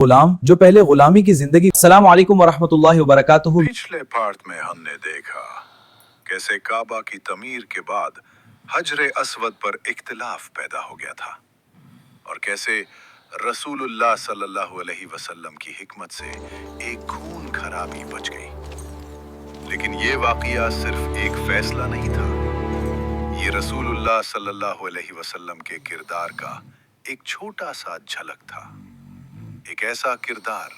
غلام جو پہلے غلامی کی زندگی۔ السلام علیکم ورحمۃ اللہ وبرکاتہ۔ پچھلے پارٹ میں ہم نے دیکھا کیسے کعبہ کی تعمیر کے بعد حجر اسود پر اختلاف پیدا ہو گیا تھا اور کیسے رسول اللہ صلی اللہ علیہ وسلم کی حکمت سے ایک خون خرابی بچ گئی۔ لیکن یہ واقعہ صرف ایک فیصلہ نہیں تھا، یہ رسول اللہ صلی اللہ علیہ وسلم کے کردار کا ایک چھوٹا سا جھلک تھا، ایک ایسا کردار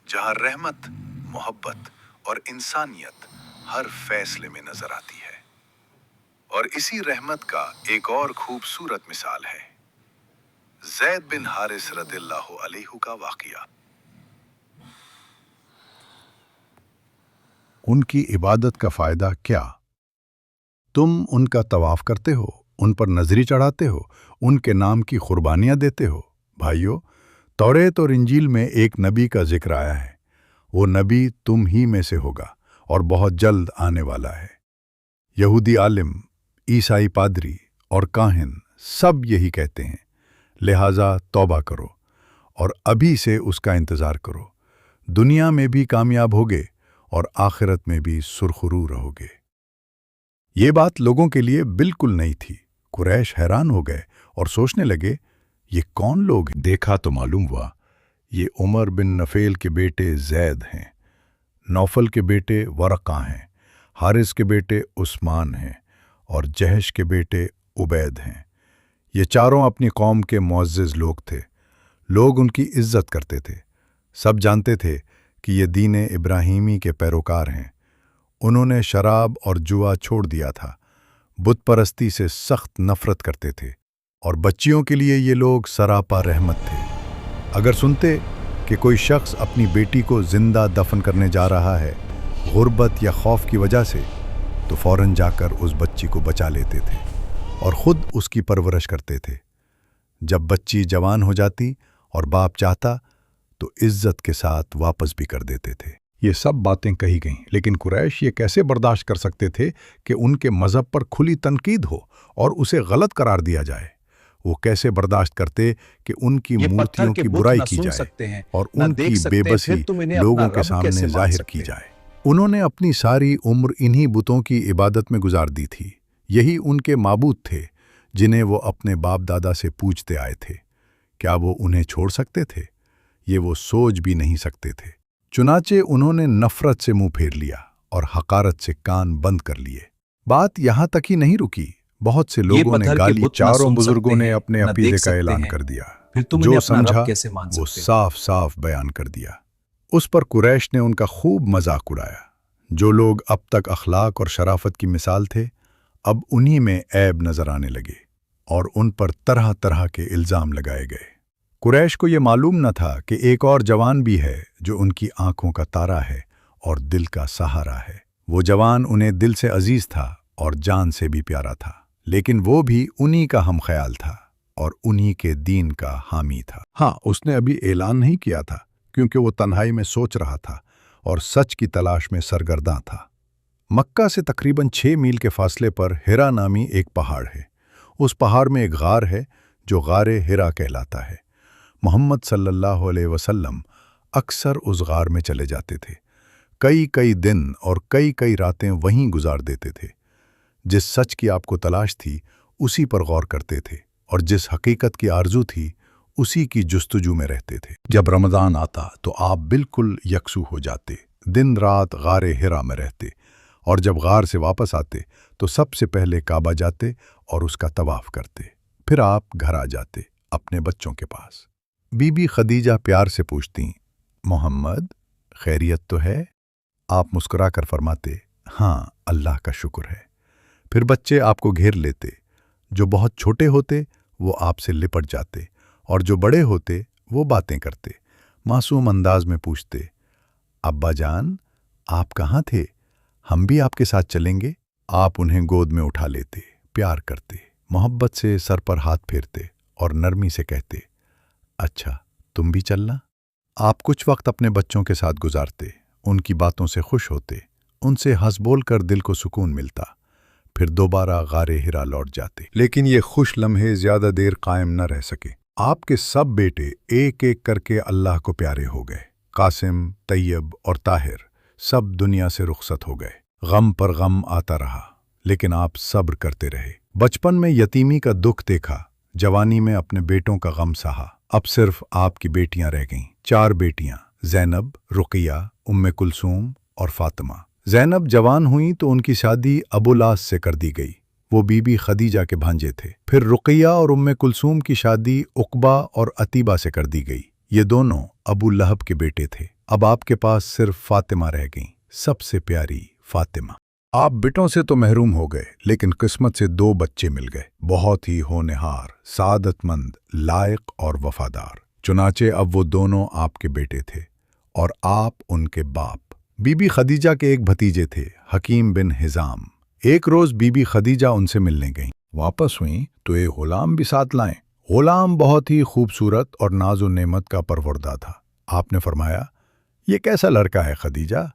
جہاں رحمت، محبت اور انسانیت ہر فیصلے میں نظر آتی ہے۔ اور اسی رحمت کا ایک اور خوبصورت مثال ہے زید بن حارث رضی اللہ عنہ کا واقعہ۔ ان کی عبادت کا فائدہ کیا؟ تم ان کا طواف کرتے ہو، ان پر نظری چڑھاتے ہو، ان کے نام کی قربانیاں دیتے ہو۔ بھائیو، توریت اور انجیل میں ایک نبی کا ذکر آیا ہے، وہ نبی تم ہی میں سے ہوگا اور بہت جلد آنے والا ہے۔ یہودی عالم، عیسائی پادری اور کاہن سب یہی کہتے ہیں، لہٰذا توبہ کرو اور ابھی سے اس کا انتظار کرو۔ دنیا میں بھی کامیاب ہوگے اور آخرت میں بھی سرخرو رہو گے۔ یہ بات لوگوں کے لیے بالکل نئی تھی۔ قریش حیران ہو گئے اور سوچنے لگے، یہ کون لوگ ہیں؟ دیکھا تو معلوم ہوا یہ عمر بن نفیل کے بیٹے زید ہیں، نوفل کے بیٹے ورقہ ہیں، حارث کے بیٹے عثمان ہیں اور جہش کے بیٹے عبید ہیں۔ یہ چاروں اپنی قوم کے معزز لوگ تھے، لوگ ان کی عزت کرتے تھے، سب جانتے تھے کہ یہ دین ابراہیمی کے پیروکار ہیں۔ انہوں نے شراب اور جوا چھوڑ دیا تھا، بت پرستی سے سخت نفرت کرتے تھے، اور بچیوں کے لیے یہ لوگ سراپا رحمت تھے۔ اگر سنتے کہ کوئی شخص اپنی بیٹی کو زندہ دفن کرنے جا رہا ہے غربت یا خوف کی وجہ سے، تو فوراً جا کر اس بچی کو بچا لیتے تھے اور خود اس کی پرورش کرتے تھے۔ جب بچی جوان ہو جاتی اور باپ چاہتا تو عزت کے ساتھ واپس بھی کر دیتے تھے۔ یہ سب باتیں کہی گئیں، لیکن قریش یہ کیسے برداشت کر سکتے تھے کہ ان کے مذہب پر کھلی تنقید ہو اور اسے غلط قرار دیا جائے؟ وہ کیسے برداشت کرتے کہ ان کی مورتیوں کی برائی کی جائے اور ان کی بے بسی لوگوں کے سامنے ظاہر کی جائے؟ انہوں نے اپنی ساری عمر انہی بتوں کی عبادت میں گزار دی تھی، یہی ان کے معبود تھے جنہیں وہ اپنے باپ دادا سے پوجتے آئے تھے۔ کیا وہ انہیں چھوڑ سکتے تھے؟ یہ وہ سوچ بھی نہیں سکتے تھے۔ چنانچہ انہوں نے نفرت سے منہ پھیر لیا اور حقارت سے کان بند کر لیے۔ بات یہاں تک ہی نہیں رکی، بہت سے لوگوں نے گالی، چاروں بزرگوں نے اپنے عقیدے کا اعلان کر دیا، جو سمجھا وہ صاف صاف بیان کر دیا۔ اس پر قریش نے ان کا خوب مذاق اڑایا۔ جو لوگ اب تک اخلاق اور شرافت کی مثال تھے، اب انہی میں عیب نظر آنے لگے اور ان پر طرح طرح کے الزام لگائے گئے۔ قریش کو یہ معلوم نہ تھا کہ ایک اور جوان بھی ہے جو ان کی آنکھوں کا تارا ہے اور دل کا سہارا ہے۔ وہ جوان انہیں دل سے عزیز تھا اور جان سے بھی پیارا تھا، لیکن وہ بھی انہی کا ہم خیال تھا اور انہی کے دین کا حامی تھا۔ ہاں، اس نے ابھی اعلان نہیں کیا تھا کیونکہ وہ تنہائی میں سوچ رہا تھا اور سچ کی تلاش میں سرگرداں تھا۔ مکہ سے تقریباً 6 میل کے فاصلے پر ہرا نامی ایک پہاڑ ہے۔ اس پہاڑ میں ایک غار ہے جو غار ہرا کہلاتا ہے۔ محمد صلی اللہ علیہ وسلم اکثر اس غار میں چلے جاتے تھے، کئی دن اور کئی راتیں وہیں گزار دیتے تھے۔ جس سچ کی آپ کو تلاش تھی اسی پر غور کرتے تھے اور جس حقیقت کی آرزو تھی اسی کی جستجو میں رہتے تھے۔ جب رمضان آتا تو آپ بالکل یکسو ہو جاتے، دن رات غار ہرا میں رہتے، اور جب غار سے واپس آتے تو سب سے پہلے کعبہ جاتے اور اس کا طواف کرتے، پھر آپ گھر آ جاتے اپنے بچوں کے پاس۔ بی بی خدیجہ پیار سے پوچھتیں، محمد خیریت تو ہے؟ آپ مسکرا کر فرماتے، ہاں اللہ کا شکر ہے۔ پھر بچے آپ کو گھیر لیتے، جو بہت چھوٹے ہوتے وہ آپ سے لپٹ جاتے اور جو بڑے ہوتے وہ باتیں کرتے، معصوم انداز میں پوچھتے، ابا جان آپ کہاں تھے؟ ہم بھی آپ کے ساتھ چلیں گے؟ آپ انہیں گود میں اٹھا لیتے، پیار کرتے، محبت سے سر پر ہاتھ پھیرتے اور نرمی سے کہتے، اچھا تم بھی چلنا۔ آپ کچھ وقت اپنے بچوں کے ساتھ گزارتے، ان کی باتوں سے خوش ہوتے، ان سے ہنس بول کر دل کو سکون ملتا، پھر دوبارہ غار ہرا لوٹ جاتے۔ لیکن یہ خوش لمحے زیادہ دیر قائم نہ رہ سکے۔ آپ کے سب بیٹے ایک ایک کر کے اللہ کو پیارے ہو گئے۔ قاسم، طیب اور طاہر سب دنیا سے رخصت ہو گئے۔ غم پر غم آتا رہا، لیکن آپ صبر کرتے رہے۔ بچپن میں یتیمی کا دکھ دیکھا، جوانی میں اپنے بیٹوں کا غم سہا۔ اب صرف آپ کی بیٹیاں رہ گئیں، 4 بیٹیاں، زینب، رقیہ، ام کلثوم اور فاطمہ۔ زینب جوان ہوئیں تو ان کی شادی ابوالعاص سے کر دی گئی، وہ بی بی خدیجہ کے بھانجے تھے۔ پھر رقیہ اور ام کلثوم کی شادی عقبہ اور عتیبہ سے کر دی گئی، یہ دونوں ابو لہب کے بیٹے تھے۔ اب آپ کے پاس صرف فاطمہ رہ گئیں، سب سے پیاری فاطمہ۔ آپ بیٹوں سے تو محروم ہو گئے، لیکن قسمت سے 2 بچے مل گئے، بہت ہی ہونہار، سعادت مند، لائق اور وفادار۔ چنانچہ اب وہ دونوں آپ کے بیٹے تھے اور آپ ان کے باپ۔ بی بی خدیجہ کے ایک بھتیجے تھے، حکیم بن حزام۔ ایک روز بی بی خدیجہ ان سے ملنے گئیں، واپس ہوئیں تو ایک غلام بھی ساتھ لائیں۔ غلام بہت ہی خوبصورت اور ناز و نعمت کا پروردہ تھا۔ آپ نے فرمایا، یہ کیسا لڑکا ہے خدیجہ؟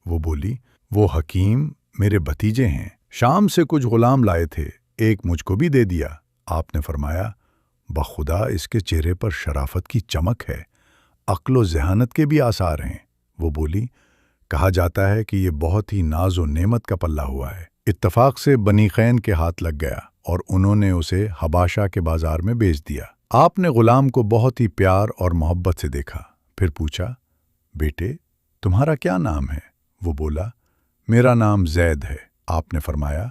وہ بولی، وہ حکیم میرے بھتیجے ہیں، شام سے کچھ غلام لائے تھے، ایک مجھ کو بھی دے دیا۔ آپ نے فرمایا، بخدا اس کے چہرے پر شرافت کی چمک ہے، عقل و ذہانت کے بھی آثار ہیں۔ وہ بولی، کہا جاتا ہے کہ یہ بہت ہی ناز و نعمت کا پلہ ہوا ہے۔ اتفاق سے بنی خین کے ہاتھ لگ گیا اور انہوں نے اسے حباشہ کے بازار میں بیچ دیا۔ آپ نے غلام کو بہت ہی پیار اور محبت سے دیکھا، پھر پوچھا، بیٹے تمہارا کیا نام ہے؟ وہ بولا، میرا نام زید ہے۔ آپ نے فرمایا،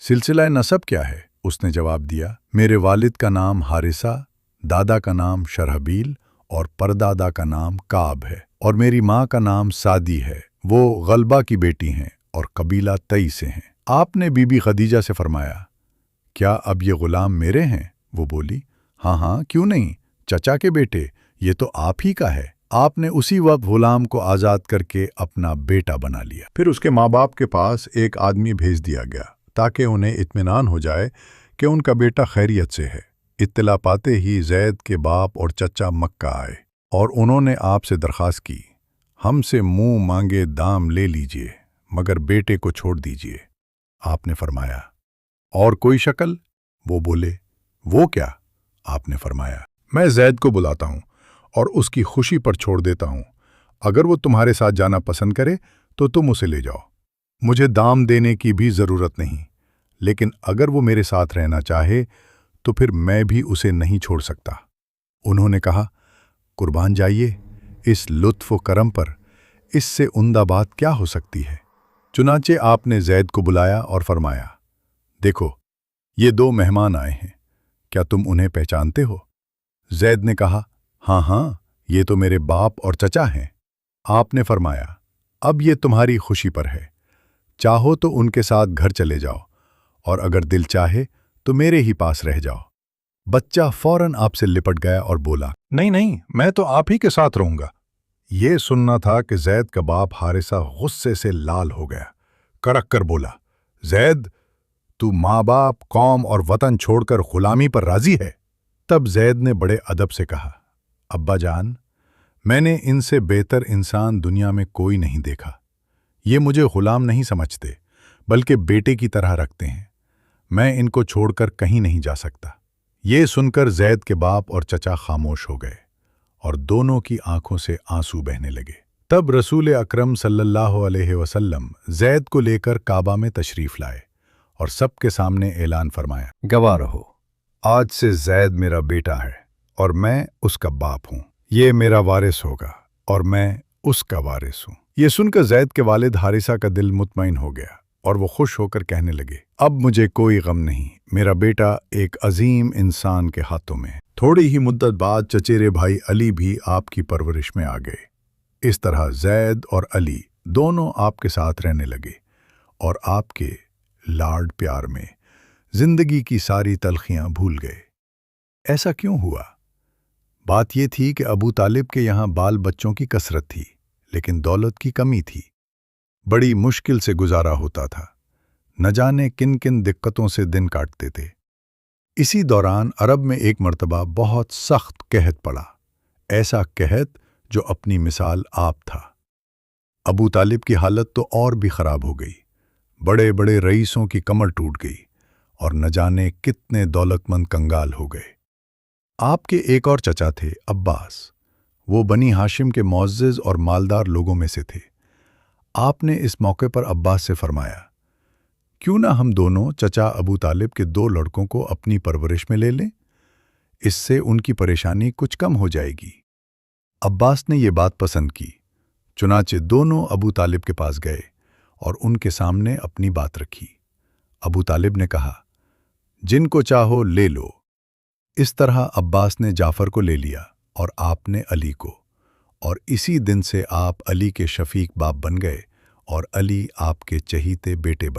سلسلہ نسب کیا ہے؟ اس نے جواب دیا، میرے والد کا نام حارثہ، دادا کا نام شرحبیل اور پردادا کا نام کعب ہے، اور میری ماں کا نام سعدی ہے، وہ غلبہ کی بیٹی ہیں اور قبیلہ تئی سے ہیں۔ آپ نے بی بی خدیجہ سے فرمایا، کیا اب یہ غلام میرے ہیں؟ وہ بولی، ہاں ہاں کیوں نہیں، چچا کے بیٹے، یہ تو آپ ہی کا ہے۔ آپ نے اسی وقت غلام کو آزاد کر کے اپنا بیٹا بنا لیا۔ پھر اس کے ماں باپ کے پاس ایک آدمی بھیج دیا گیا تاکہ انہیں اطمینان ہو جائے کہ ان کا بیٹا خیریت سے ہے۔ اطلاع پاتے ہی زید کے باپ اور چچا مکہ آئے اور انہوں نے آپ سے درخواست کی، ہم سے منہ مانگے دام لے لیجئے مگر بیٹے کو چھوڑ دیجئے۔ آپ نے فرمایا، اور کوئی شکل؟ وہ بولے، وہ کیا؟ آپ نے فرمایا، میں زید کو بلاتا ہوں اور اس کی خوشی پر چھوڑ دیتا ہوں، اگر وہ تمہارے ساتھ جانا پسند کرے تو تم اسے لے جاؤ، مجھے دام دینے کی بھی ضرورت نہیں، لیکن اگر وہ میرے ساتھ رہنا چاہے تو پھر میں بھی اسے نہیں چھوڑ سکتا۔ انہوں نے کہا، قربان جائیے، اس لطف و کرم پر اس سے عمدہ بات کیا ہو سکتی ہے؟ چنانچہ آپ نے زید کو بلایا اور فرمایا، دیکھو یہ 2 مہمان آئے ہیں، کیا تم انہیں پہچانتے ہو؟ زید نے کہا، ہاں ہاں یہ تو میرے باپ اور چچا ہیں۔ آپ نے فرمایا، اب یہ تمہاری خوشی پر ہے، چاہو تو ان کے ساتھ گھر چلے جاؤ اور اگر دل چاہے تو میرے ہی پاس رہ جاؤ۔ بچہ فوراً آپ سے لپٹ گیا اور بولا، نہیں نہیں میں تو آپ ہی کے ساتھ رہوں گا۔ یہ سننا تھا کہ زید کا باپ حارثہ غصے سے لال ہو گیا، کڑک کر بولا، زید تو ماں باپ، قوم اور وطن چھوڑ کر غلامی پر راضی ہے؟ تب زید نے بڑے ادب سے کہا، ابا جان، میں نے ان سے بہتر انسان دنیا میں کوئی نہیں دیکھا، یہ مجھے غلام نہیں سمجھتے بلکہ بیٹے کی طرح رکھتے ہیں، میں ان کو چھوڑ کر کہیں نہیں جا سکتا۔ یہ سن کر زید کے باپ اور چچا خاموش ہو گئے اور دونوں کی آنکھوں سے آنسو بہنے لگے۔ تب رسول اکرم صلی اللہ علیہ وسلم زید کو لے کر کعبہ میں تشریف لائے اور سب کے سامنے اعلان فرمایا، گواہ رہو، آج سے زید میرا بیٹا ہے اور میں اس کا باپ ہوں، یہ میرا وارث ہوگا اور میں اس کا وارث ہوں۔ یہ سن کر زید کے والد حارثہ کا دل مطمئن ہو گیا اور وہ خوش ہو کر کہنے لگے، اب مجھے کوئی غم نہیں، میرا بیٹا ایک عظیم انسان کے ہاتھوں میں ہے۔ تھوڑی ہی مدت بعد چچیرے بھائی علی بھی آپ کی پرورش میں آ گئے۔ اس طرح زید اور علی دونوں آپ کے ساتھ رہنے لگے اور آپ کے لاڈ پیار میں زندگی کی ساری تلخیاں بھول گئے۔ ایسا کیوں ہوا؟ بات یہ تھی کہ ابو طالب کے یہاں بال بچوں کی کثرت تھی لیکن دولت کی کمی تھی، بڑی مشکل سے گزارا ہوتا تھا، نہ جانے کن کن دقتوں سے دن کاٹتے تھے۔ اسی دوران عرب میں ایک مرتبہ بہت سخت قحط پڑا، ایسا قحط جو اپنی مثال آپ تھا۔ ابو طالب کی حالت تو اور بھی خراب ہو گئی، بڑے بڑے رئیسوں کی کمر ٹوٹ گئی اور نہ جانے کتنے دولت مند کنگال ہو گئے۔ آپ کے ایک اور چچا تھے عباس، وہ بنی ہاشم کے معزز اور مالدار لوگوں میں سے تھے۔ آپ نے اس موقع پر عباس سے فرمایا، کیوں نہ ہم دونوں چچا ابو طالب کے 2 لڑکوں کو اپنی پرورش میں لے لیں؟ اس سے ان کی پریشانی کچھ کم ہو جائے گی۔ عباس نے یہ بات پسند کی، چنانچہ دونوں ابو طالب کے پاس گئے اور ان کے سامنے اپنی بات رکھی۔ ابو طالب نے کہا، جن کو چاہو لے لو۔ اس طرح عباس نے جعفر کو لے لیا اور آپ نے علی کو، اور اسی دن سے آپ علی کے شفیق باپ بن گئے اور علی آپ کے چہیتے بیٹے بن